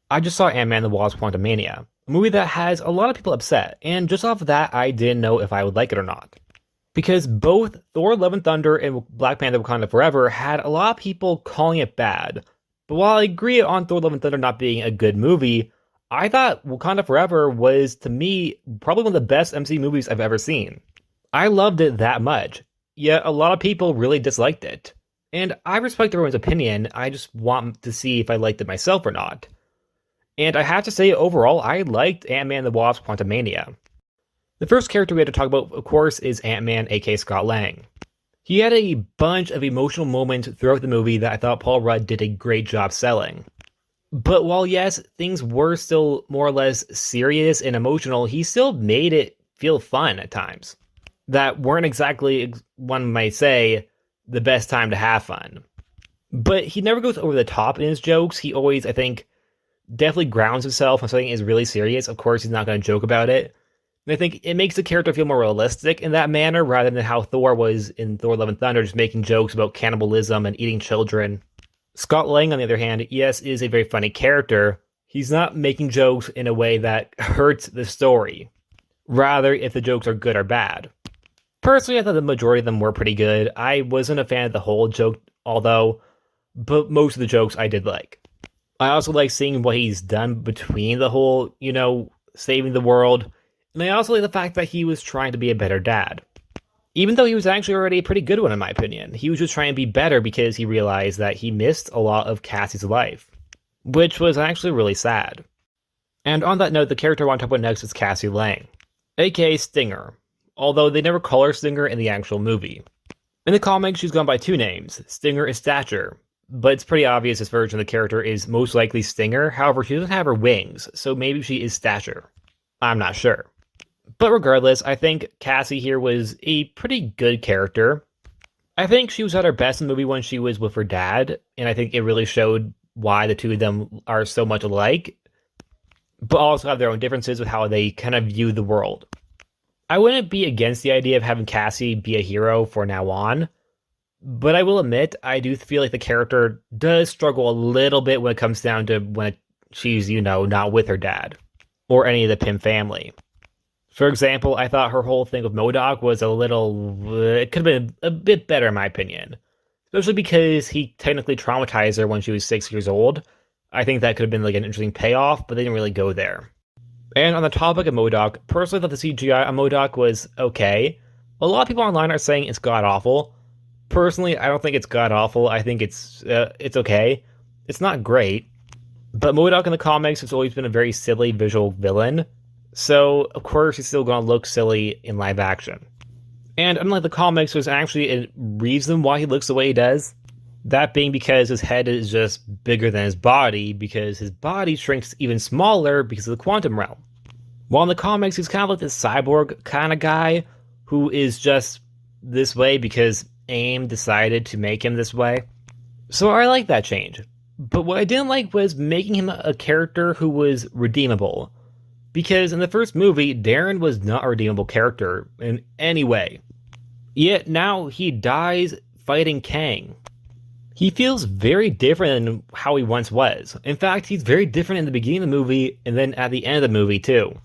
I just saw Ant-Man The Wasp Quantumania, a movie that has a lot of people upset, and just off of that, I didn't know if I would like it or not. Because both Thor Love and Thunder and Black Panther Wakanda Forever had a lot of people calling it bad. But while I agree on Thor Love and Thunder not being a good movie, I thought Wakanda Forever was, to me, probably one of the best MC movies I've ever seen. I loved it that much, yet a lot of people really disliked it. And I respect everyone's opinion, I just want to see if I liked it myself or not. And I have to say, overall, I liked Ant-Man The Wasp Quantumania. The first character we had to talk about, of course, is Ant-Man, aka Scott Lang. He had a bunch of emotional moments throughout the movie that I thought Paul Rudd did a great job selling. But while yes, things were still more or less serious and emotional, he still made it feel fun at times. That weren't exactly, one might say, the best time to have fun. But he never goes over the top in his jokes. He always, I think, definitely grounds himself when something is really serious. Of course, he's not going to joke about it. And I think it makes the character feel more realistic in that manner, rather than how Thor was in Thor Love and Thunder, just making jokes about cannibalism and eating children. Scott Lang, on the other hand, yes, is a very funny character. He's not making jokes in a way that hurts the story. Rather, if the jokes are good or bad. Personally, I thought the majority of them were pretty good. I wasn't a fan of the whole joke, but most of the jokes I did like. I also like seeing what he's done between the whole, saving the world. And I also like the fact that he was trying to be a better dad. Even though he was actually already a pretty good one, in my opinion. He was just trying to be better because he realized that he missed a lot of Cassie's life. Which was actually really sad. And on that note, the character I want to talk about next is Cassie Lang, aka Stinger. Although they never call her Stinger in the actual movie. In the comics, she's gone by two names, Stinger and Stature. But it's pretty obvious this version of the character is most likely Stinger. However, she doesn't have her wings, so maybe she is Stature. I'm not sure. But regardless, I think Cassie here was a pretty good character. I think she was at her best in the movie when she was with her dad, and I think it really showed why the two of them are so much alike, but also have their own differences with how they kind of view the world. I wouldn't be against the idea of having Cassie be a hero for now on, but I will admit, I do feel like the character does struggle a little bit when it comes down to when she's, not with her dad, or any of the Pym family. For example, I thought her whole thing with M.O.D.O.K was it could have been a bit better in my opinion. Especially because he technically traumatized her when she was 6 years old. I think that could have been like an interesting payoff, but they didn't really go there. And on the topic of M.O.D.O.K, personally I thought the CGI on M.O.D.O.K was okay. A lot of people online are saying it's god-awful. Personally, I don't think it's god-awful. I think it's okay. It's not great. But M.O.D.O.K in the comics has always been a very silly visual villain. So, of course, he's still going to look silly in live action. And unlike the comics, there's actually a reason why he looks the way he does. That being because his head is just bigger than his body, because his body shrinks even smaller because of the quantum realm. While in the comics, he's kind of like this cyborg kind of guy who is just this way because AIM decided to make him this way. So I like that change. But what I didn't like was making him a character who was redeemable. Because in the first movie, Darren was not a redeemable character in any way. Yet now he dies fighting Kang. He feels very different than how he once was. In fact, he's very different in the beginning of the movie and then at the end of the movie too.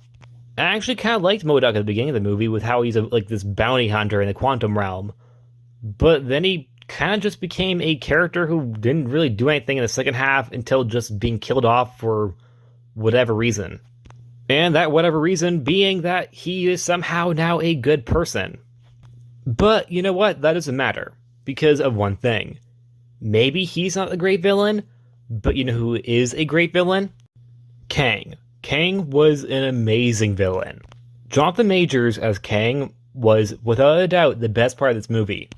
I actually kind of liked M.O.D.O.K at the beginning of the movie with how he's like this bounty hunter in the quantum realm. But then he kind of just became a character who didn't really do anything in the second half until just being killed off for whatever reason. And that whatever reason being that he is somehow now a good person. But you know what? That doesn't matter. Because of one thing. Maybe he's not a great villain, but you know who is a great villain? Kang. Kang was an amazing villain. Jonathan Majors as Kang was, without a doubt, the best part of this movie.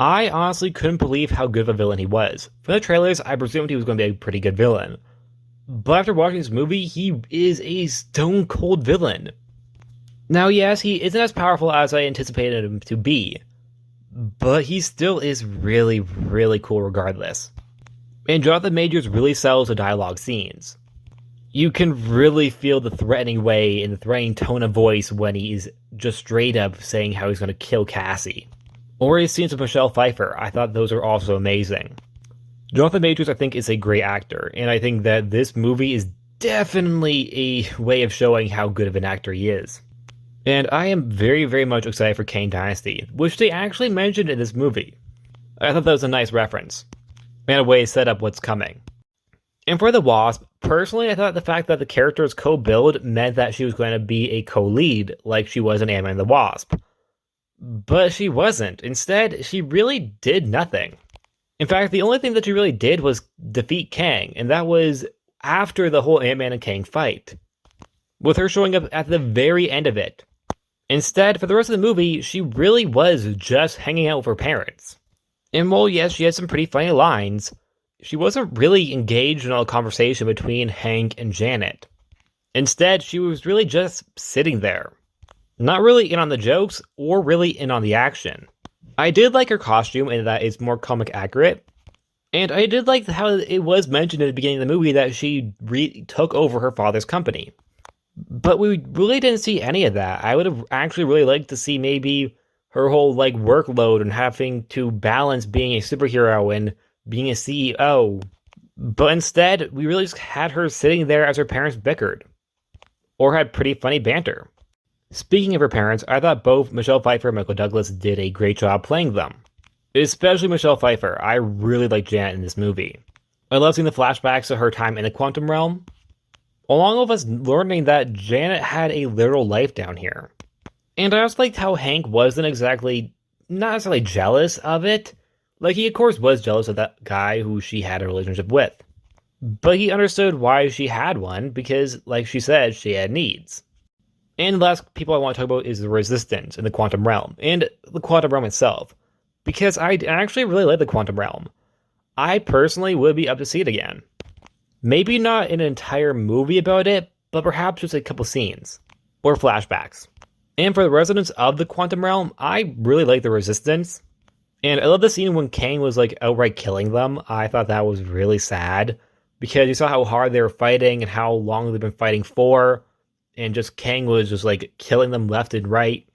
I honestly couldn't believe how good of a villain he was. From the trailers, I presumed he was going to be a pretty good villain. But after watching this movie, he is a stone-cold villain. Now, yes, he isn't as powerful as I anticipated him to be, but he still is really, really cool regardless. And Jonathan Majors really sells the dialogue scenes. You can really feel the threatening way and the threatening tone of voice when he's just straight up saying how he's going to kill Cassie. Or his scenes with Michelle Pfeiffer, I thought those are also amazing. Jonathan Majors, I think, is a great actor, and I think that this movie is definitely a way of showing how good of an actor he is. And I am very, very much excited for Kang Dynasty, which they actually mentioned in this movie. I thought that was a nice reference, and a way to set up what's coming. And for the Wasp, personally, I thought the fact that the character's co-build meant that she was going to be a co-lead, like she was in Ant-Man The Wasp. But she wasn't. Instead, she really did nothing. In fact, the only thing that she really did was defeat Kang, and that was after the whole Ant-Man and Kang fight, with her showing up at the very end of it. Instead, for the rest of the movie, she really was just hanging out with her parents. And while yes, she had some pretty funny lines, she wasn't really engaged in a conversation between Hank and Janet. Instead, she was really just sitting there. Not really in on the jokes, or really in on the action. I did like her costume in that it's more comic accurate, and I did like how it was mentioned at the beginning of the movie that she took over her father's company. But we really didn't see any of that. I would have actually really liked to see maybe her whole workload and having to balance being a superhero and being a CEO. But instead, we really just had her sitting there as her parents bickered, or had pretty funny banter. Speaking of her parents, I thought both Michelle Pfeiffer and Michael Douglas did a great job playing them. Especially Michelle Pfeiffer. I really like Janet in this movie. I love seeing the flashbacks of her time in the quantum realm, along with us learning that Janet had a literal life down here. And I also liked how Hank wasn't not necessarily jealous of it. He of course was jealous of that guy who she had a relationship with. But he understood why she had one, because, like she said, she had needs. And the last people I want to talk about is the Resistance in the quantum realm, and the quantum realm itself. Because I actually really like the quantum realm. I personally would be up to see it again. Maybe not an entire movie about it, but perhaps just a couple scenes. Or flashbacks. And for the residents of the quantum realm, I really like the Resistance. And I love the scene when Kang was outright killing them. I thought that was really sad. Because you saw how hard they were fighting and how long they've been fighting for. And just Kang was just killing them left and right.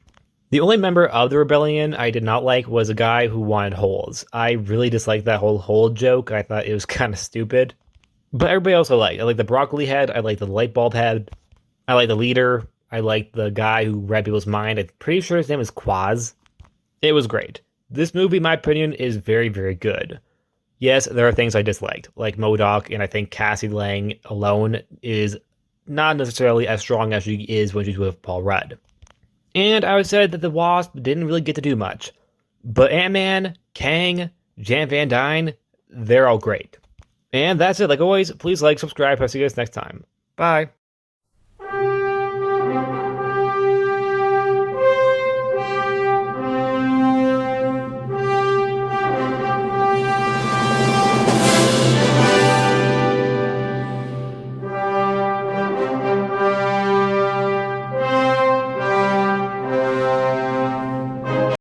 The only member of the rebellion I did not like was a guy who wanted holes. I really disliked that whole hole joke. I thought it was kind of stupid. But everybody else I liked. I like the broccoli head. I like the light bulb head. I like the leader. I like the guy who read people's mind. I'm pretty sure his name is Quaz. It was great. This movie, in my opinion, is very, very good. Yes, there are things I disliked, like M.O.D.O.K, and I think Cassie Lang alone is not necessarily as strong as she is when she's with Paul Rudd. And I would say that the Wasp didn't really get to do much. But Ant-Man, Kang, Jan Van Dyne, they're all great. And that's it. Like always, please like, subscribe. I'll see you guys next time. Bye.